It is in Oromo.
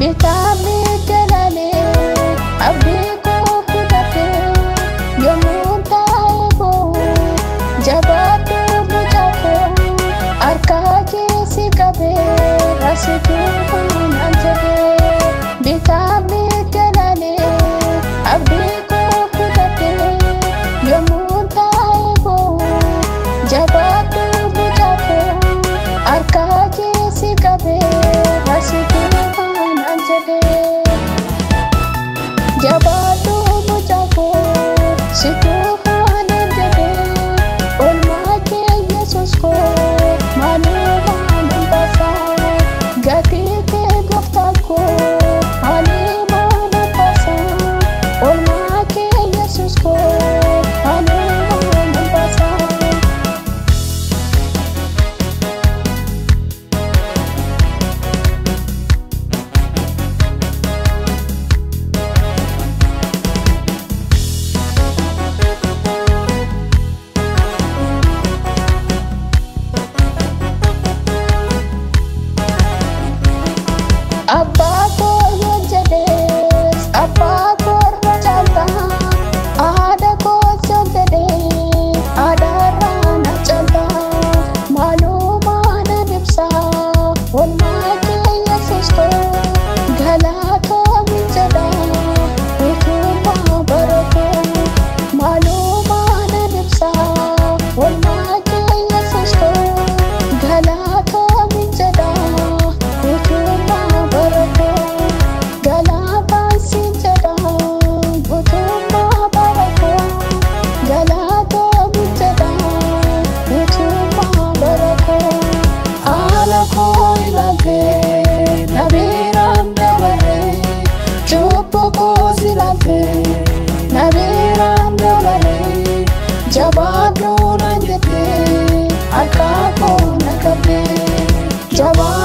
Bitami jalale abiko kudate yomunta ego jabatu bujako arkaje sikabe rasitu anjade bitami jalale abiko kudate yomunta ego jabatu bujako arkaje sikabe rasitu Jabatu mujago situ khane jage olma ke yesus ko manu manu basa gati ke gufta ko ali manu basa olma ke yesus ko manu manu basa Abba ko yojades abba ko rajata ada ko jogade ada rana chalta malu mana dipsa olma ke yesus ko gala ko minjada utuma barako malu mana dipsa olma ke yesus ko gala ko minjada utuma Jabab no nanjete, alka ko nakabe. Jabab